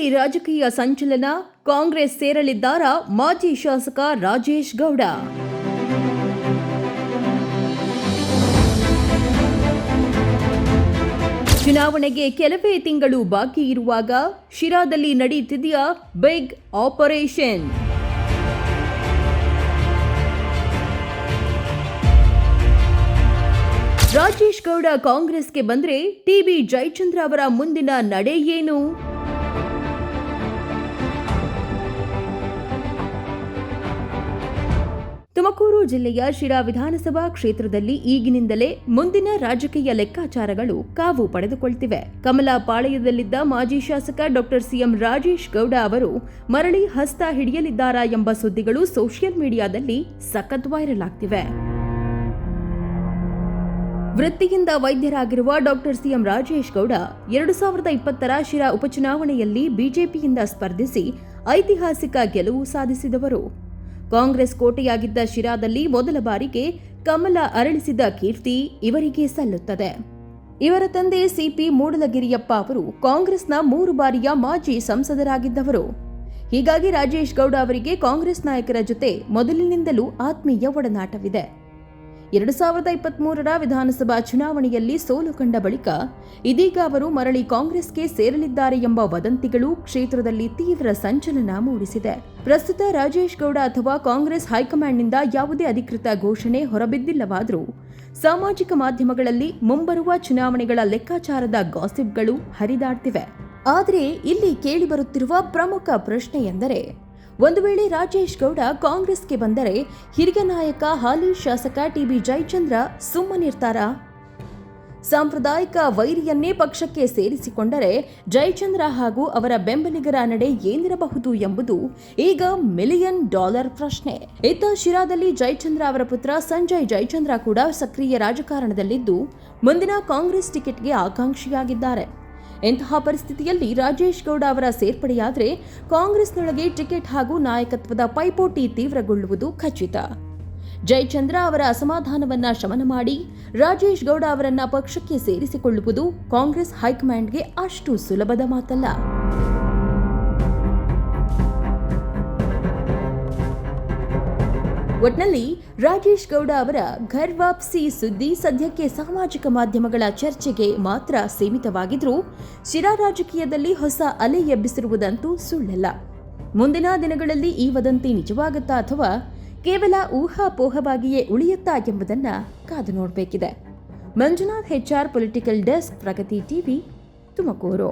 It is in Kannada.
ಶಿರಾದಲ್ಲಿ ರಾಜಕೀಯ ಸಂಚಲನ, ಕಾಂಗ್ರೆಸ್ ಸೇರಲಿದ್ದಾರಾ ಮಾಜಿ ಶಾಸಕ ರಾಜೇಶ್ ಗೌಡ? ಚುನಾವಣೆಗೆ ಕೆಲವೇ ತಿಂಗಳು ಬಾಕಿ ಇರುವಾಗ ಶಿರಾದಲ್ಲಿ ನಡೆಯುತ್ತಿದೆಯಾ ಬಿಗ್ ಆಪರೇಷನ್? ರಾಜೇಶ್ ಗೌಡ ಕಾಂಗ್ರೆಸ್ಗೆ ಬಂದ್ರೆ ಟಿಬಿ ಜಯಚಂದ್ರ ಅವರ ಮುಂದಿನ ನಡೆ ಏನು? ತುಮಕೂರು ಜಿಲ್ಲೆಯ ಶಿರಾ ವಿಧಾನಸಭಾ ಕ್ಷೇತ್ರದಲ್ಲಿ ಈಗಿನಿಂದಲೇ ಮುಂದಿನ ರಾಜಕೀಯ ಲೆಕ್ಕಾಚಾರಗಳು ಕಾವು ಪಡೆದುಕೊಳ್ತಿವೆ. ಕಮಲ ಪಾಳಯದಲ್ಲಿದ್ದ ಮಾಜಿ ಶಾಸಕ ಡಾಕ್ಟರ್ ಸಿಎಂ ರಾಜೇಶ್ ಗೌಡ ಅವರು ಮರಳಿ ಹಸ್ತ ಹಿಡಿಯಲಿದ್ದಾರಾ ಎಂಬ ಸುದ್ದಿಗಳು ಸೋಷಿಯಲ್ ಮೀಡಿಯಾದಲ್ಲಿ ಸಖತ್ ವೈರಲ್ ಆಗ್ತಿವೆ. ವೃತ್ತಿಯಿಂದ ವೈದ್ಯರಾಗಿರುವ ಡಾಕ್ಟರ್ ಸಿಎಂ ರಾಜೇಶ್ ಗೌಡ 2020ರ ಶಿರಾ ಉಪಚುನಾವಣೆಯಲ್ಲಿ ಬಿಜೆಪಿಯಿಂದ ಸ್ಪರ್ಧಿಸಿ ಐತಿಹಾಸಿಕ ಗೆಲುವು ಸಾಧಿಸಿದವರು. ಕಾಂಗ್ರೆಸ್ ಕೋಟೆಯಾಗಿದ್ದ ಶಿರಾದಲ್ಲಿ ಮೊದಲ ಬಾರಿಗೆ ಕಮಲ ಅರಳಿಸಿದ ಕೀರ್ತಿ ಇವರಿಗೆ ಸಲ್ಲುತ್ತದೆ. ಇವರ ತಂದೆ ಸಿಪಿ ಮೂಡಲಗಿರಿಯಪ್ಪ ಅವರು ಕಾಂಗ್ರೆಸ್ನ 3 ಬಾರಿಯ ಮಾಜಿ ಸಂಸದರಾಗಿದ್ದವರು. ಹೀಗಾಗಿ ರಾಜೇಶ್ ಗೌಡ ಅವರಿಗೆ ಕಾಂಗ್ರೆಸ್ ನಾಯಕರ ಜೊತೆ ಮೊದಲಿನಿಂದಲೂ ಆತ್ಮೀಯ ಒಡನಾಟವಿದೆ. 2023ರ ವಿಧಾನಸಭಾ ಚುನಾವಣೆಯಲ್ಲಿ ಸೋಲು ಕಂಡ ಬಳಿಕ ಇದೀಗ ಅವರು ಮರಳಿ ಕಾಂಗ್ರೆಸ್ಗೆ ಸೇರಲಿದ್ದಾರೆ ಎಂಬ ವದಂತಿಗಳು ಕ್ಷೇತ್ರದಲ್ಲಿ ತೀವ್ರ ಸಂಚಲನ ಮೂಡಿಸಿದೆ. ಪ್ರಸ್ತುತ ರಾಜೇಶ್ ಗೌಡ ಅಥವಾ ಕಾಂಗ್ರೆಸ್ ಹೈಕಮಾಂಡ್ನಿಂದ ಯಾವುದೇ ಅಧಿಕೃತ ಘೋಷಣೆ ಹೊರಬಿದ್ದಿಲ್ಲವಾದರೂ ಸಾಮಾಜಿಕ ಮಾಧ್ಯಮಗಳಲ್ಲಿ ಮುಂಬರುವ ಚುನಾವಣೆಗಳ ಲೆಕ್ಕಾಚಾರದ ಗಾಸಿಪ್ಗಳು ಹರಿದಾಡ್ತಿವೆ. ಆದರೆ ಇಲ್ಲಿ ಕೇಳಿಬರುತ್ತಿರುವ ಪ್ರಮುಖ ಪ್ರಶ್ನೆ ಎಂದರೆ, ಒಂದು ವೇಳೆ ರಾಜೇಶ್ ಗೌಡ ಕಾಂಗ್ರೆಸ್ಗೆ ಬಂದರೆ ಹಿರಿಯ ನಾಯಕ ಹಾಲಿ ಶಾಸಕ ಟಿಬಿ ಜಯಚಂದ್ರ ಸುಮ್ಮನಿರ್ತಾರಾ? ಸಾಂಪ್ರದಾಯಿಕ ವೈರಿಯನ್ನೇ ಪಕ್ಷಕ್ಕೆ ಸೇರಿಸಿಕೊಂಡರೆ ಜಯಚಂದ್ರ ಹಾಗೂ ಅವರ ಬೆಂಬಲಿಗರ ನಡೆ ಏನಿರಬಹುದು ಎಂಬುದು ಈಗ $1 ಮಿಲಿಯನ್ ಪ್ರಶ್ನೆ. ಇತ್ತ ಶಿರಾದಲ್ಲಿ ಜಯಚಂದ್ರ ಅವರ ಪುತ್ರ ಸಂಜಯ್ ಜಯಚಂದ್ರ ಕೂಡ ಸಕ್ರಿಯ ರಾಜಕಾರಣದಲ್ಲಿದ್ದು ಮುಂದಿನ ಕಾಂಗ್ರೆಸ್ ಟಿಕೆಟ್ಗೆ ಆಕಾಂಕ್ಷಿಯಾಗಿದ್ದಾರೆ. ಇಂತಹ ಪರಿಸ್ಥಿತಿಯಲ್ಲಿ ರಾಜೇಶ್ ಗೌಡ ಅವರ ಸೇರ್ಪಡೆಯಾದರೆ ಕಾಂಗ್ರೆಸ್ನೊಳಗೆ ಟಿಕೆಟ್ ಹಾಗೂ ನಾಯಕತ್ವದ ಪೈಪೋಟಿ ತೀವ್ರಗೊಳ್ಳುವುದು ಖಚಿತ. ಜಯಚಂದ್ರ ಅವರ ಅಸಮಾಧಾನವನ್ನ ಶಮನ ಮಾಡಿ ರಾಜೇಶ್ ಗೌಡ ಅವರನ್ನ ಪಕ್ಷಕ್ಕೆ ಸೇರಿಸಿಕೊಳ್ಳುವುದು ಕಾಂಗ್ರೆಸ್ ಹೈಕಮಾಂಡ್ಗೆ ಅಷ್ಟು ಸುಲಭದ ಮಾತಲ್ಲ. ಒಟ್ನಲ್ಲಿ ರಾಜೇಶ್ ಗೌಡ ಅವರ ಘರ್ ವಾಪಸಿ ಸುದ್ದಿ ಸದ್ಯಕ್ಕೆ ಸಾಮಾಜಿಕ ಮಾಧ್ಯಮಗಳ ಚರ್ಚೆಗೆ ಮಾತ್ರ ಸೀಮಿತವಾಗಿದ್ರೂ ಶಿರಾ ರಾಜಕೀಯದಲ್ಲಿ ಹೊಸ ಅಲೆ ಎಬ್ಬಿಸಿರುವುದಂತೂ ಸುಳ್ಳಲ್ಲ. ಮುಂದಿನ ದಿನಗಳಲ್ಲಿ ಈ ವದಂತಿ ನಿಜವಾಗುತ್ತಾ ಅಥವಾ ಕೇವಲ ಊಹಾಪೋಹವಾಗಿಯೇ ಉಳಿಯುತ್ತಾ ಎಂಬುದನ್ನ ಕಾದು ನೋಡಬೇಕಿದೆ. ಮಂಜುನಾಥ್ HR, ಪೊಲಿಟಿಕಲ್ ಡೆಸ್ಕ್, ಪ್ರಗತಿ ಟಿವಿ, ತುಮಕೂರು.